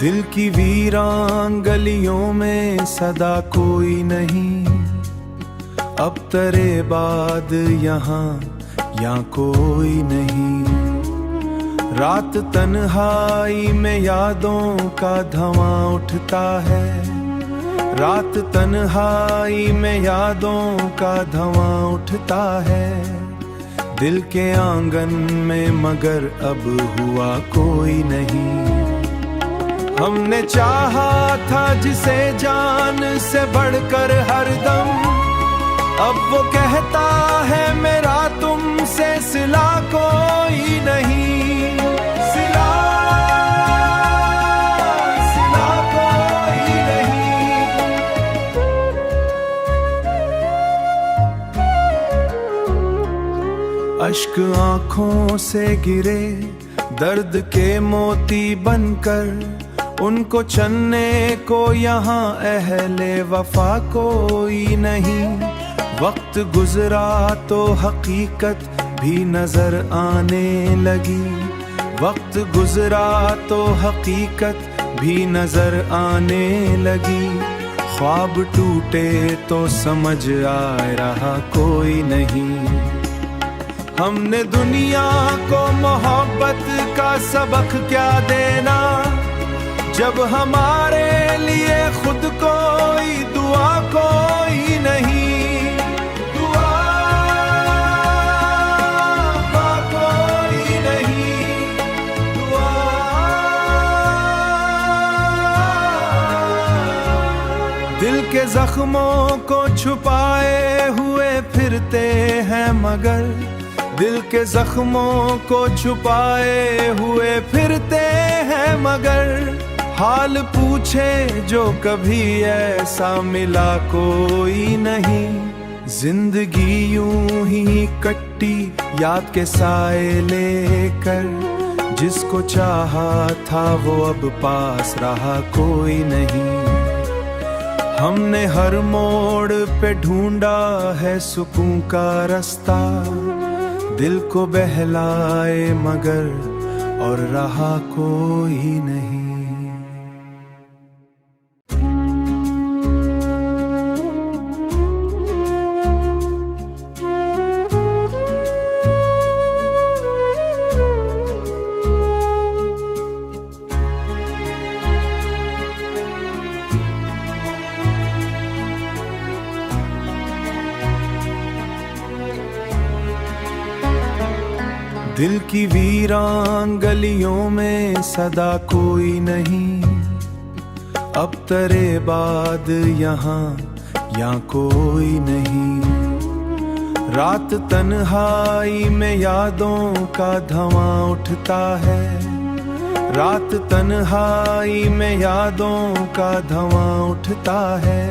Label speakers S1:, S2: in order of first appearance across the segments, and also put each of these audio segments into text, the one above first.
S1: दिल की वीरान गलियों में सदा कोई नहीं, अब तेरे बाद यहाँ कोई नहीं। रात तन्हाई में यादों का धुआं उठता है, रात तन्हाई में यादों का धुआं उठता है। दिल के आंगन में मगर अब हुआ कोई नहीं। हमने चाहा था जिसे जान से बढ़कर हरदम, अब वो कहता है मेरा तुमसे सिला कोई नहीं। सिला कोई नहीं। अश्क आंखों से गिरे दर्द के मोती बनकर, उनको चन्ने को यहाँ अहले वफा कोई नहीं। वक्त गुजरा तो हकीकत भी नजर आने लगी, वक्त गुजरा तो हकीकत भी नजर आने लगी। ख्वाब टूटे तो समझ आ रहा कोई नहीं। हमने दुनिया को मोहब्बत का सबक क्या देना, जब हमारे लिए खुद कोई दुआ कोई नहीं। दुआ कोई नहीं। दुआ दिल के जख्मों को छुपाए हुए फिरते हैं मगर, दिल के जख्मों को छुपाए हुए फिरते हैं मगर। हाल पूछे जो कभी ऐसा मिला कोई नहीं। जिंदगी यूं ही कट्टी याद के साए लेकर, जिसको चाहा था वो अब पास रहा कोई नहीं। हमने हर मोड़ पे ढूंढा है सुकून का रास्ता, दिल को बहलाए मगर और रहा कोई नहीं। दिल की वीरान गलियों में सदा कोई नहीं, अब तेरे बाद यहाँ कोई नहीं। रात तन्हाई में यादों का धुआं उठता है, रात तन्हाई में यादों का धुआं उठता है।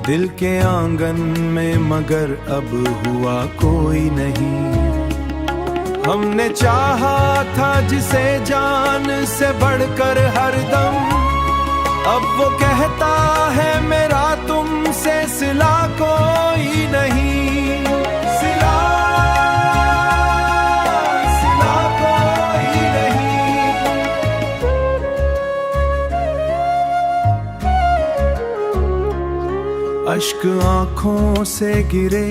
S1: दिल के आंगन में मगर अब हुआ कोई नहीं। हमने चाहा था जिसे जान से बढ़कर हरदम, अब वो कहता है मेरा तुमसे सिला कोई नहीं। सिला कोई नहीं। अश्क आंखों से गिरे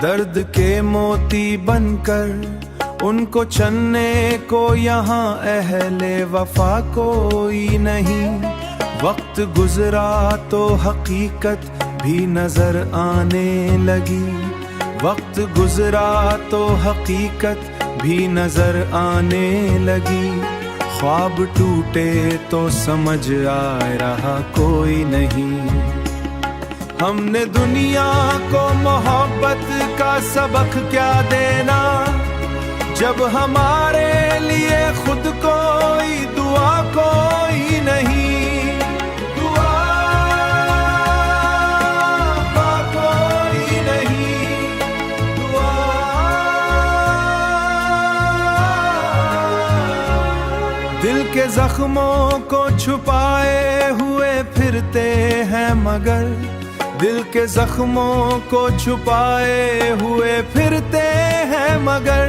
S1: दर्द के मोती बनकर, उनको चन्ने को यहाँ अहले वफा कोई नहीं। वक्त गुजरा तो हकीकत भी नजर आने लगी, वक्त गुजरा तो हकीकत भी नजर आने लगी। ख्वाब टूटे तो समझ आ रहा कोई नहीं। हमने दुनिया को मोहब्बत का सबक क्या देना, जब हमारे लिए खुद कोई दुआ कोई नहीं। दुआ कोई नहीं। दुआ दिल के जख्मों को छुपाए हुए फिरते हैं मगर, दिल के जख्मों को छुपाए हुए फिरते हैं मगर।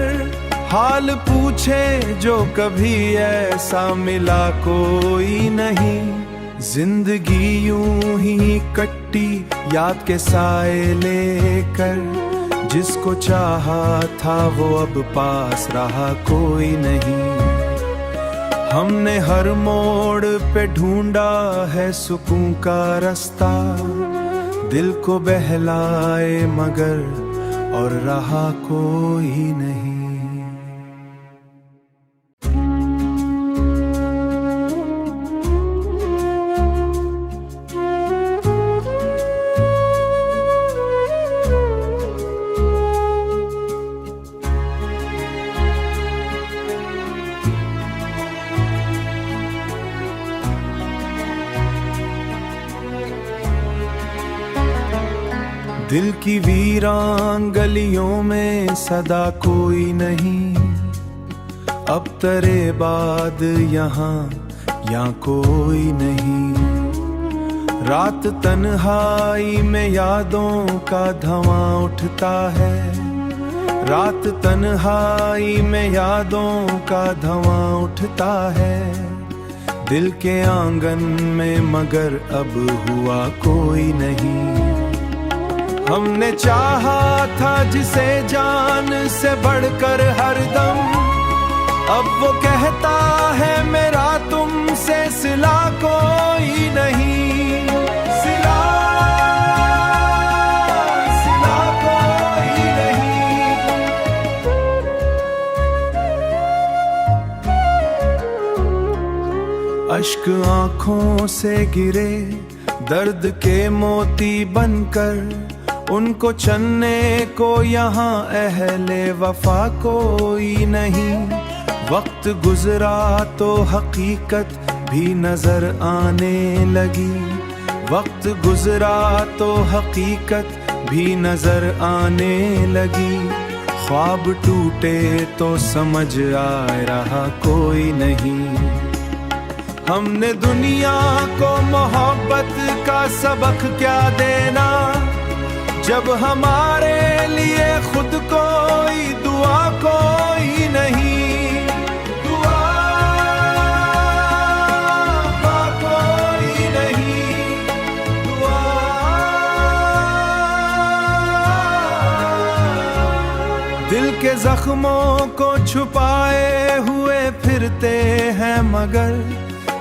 S1: हाल पूछे जो कभी ऐसा मिला कोई नहीं। जिंदगी यूं ही कट्टी याद के साए लेकर, जिसको चाहा था वो अब पास रहा कोई नहीं। हमने हर मोड़ पे ढूंढा है सुकून का रास्ता, दिल को बहलाए मगर और रहा कोई नहीं। दिल की वीरान गलियों में सदा कोई नहीं, अब तेरे बाद यहाँ कोई नहीं। रात तन्हाई में यादों का धुआं उठता है, रात तन्हाई में यादों का धुआं उठता है। दिल के आंगन में मगर अब हुआ कोई नहीं। हमने चाहा था जिसे जान से बढ़कर हरदम, अब वो कहता है मेरा तुमसे सिला कोई नहीं। सिला सिला कोई नहीं। अश्क आंखों से गिरे दर्द के मोती बनकर, उनको चन्ने को यहाँ अहले वफा कोई नहीं। वक्त गुजरा तो हकीकत भी नजर आने लगी, वक्त गुजरा तो हकीकत भी नजर आने लगी। ख्वाब टूटे तो समझ आ रहा कोई नहीं। हमने दुनिया को मोहब्बत का सबक क्या देना, जब हमारे लिए खुद कोई दुआ कोई नहीं। दुआ कोई नहीं। दुआ दिल के जख्मों को छुपाए हुए फिरते हैं मगर,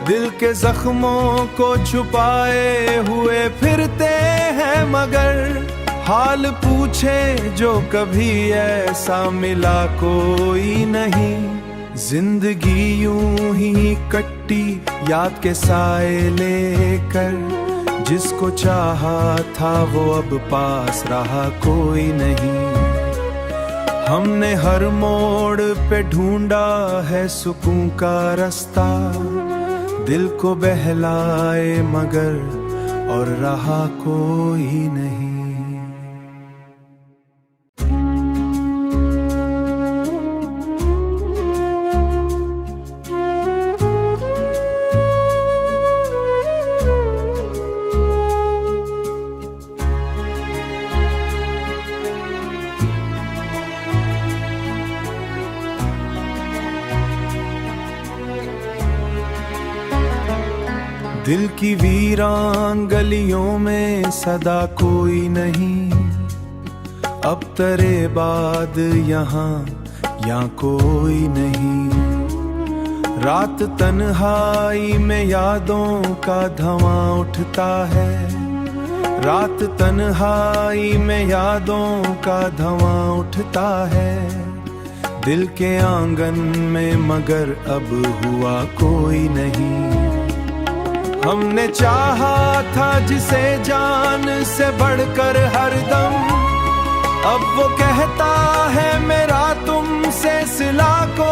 S1: दिल के जख्मों को छुपाए हुए फिरते हैं मगर। हाल पूछे जो कभी ऐसा मिला कोई नहीं। जिंदगी यूं ही कट्टी याद के साए लेकर, जिसको चाहा था वो अब पास रहा कोई नहीं। हमने हर मोड़ पे ढूंढा है सुकून का रास्ता, दिल को बहलाए मगर और रहा कोई नहीं। दिल की वीरान गलियों में सदा कोई नहीं, अब तेरे बाद यहाँ कोई नहीं। रात तन्हाई में यादों का धुआं उठता है, रात तन्हाई में यादों का धुआं उठता है। दिल के आंगन में मगर अब हुआ कोई नहीं। हमने चाहा था जिसे जान से बढ़कर हरदम, अब वो कहता है मेरा तुमसे सिला को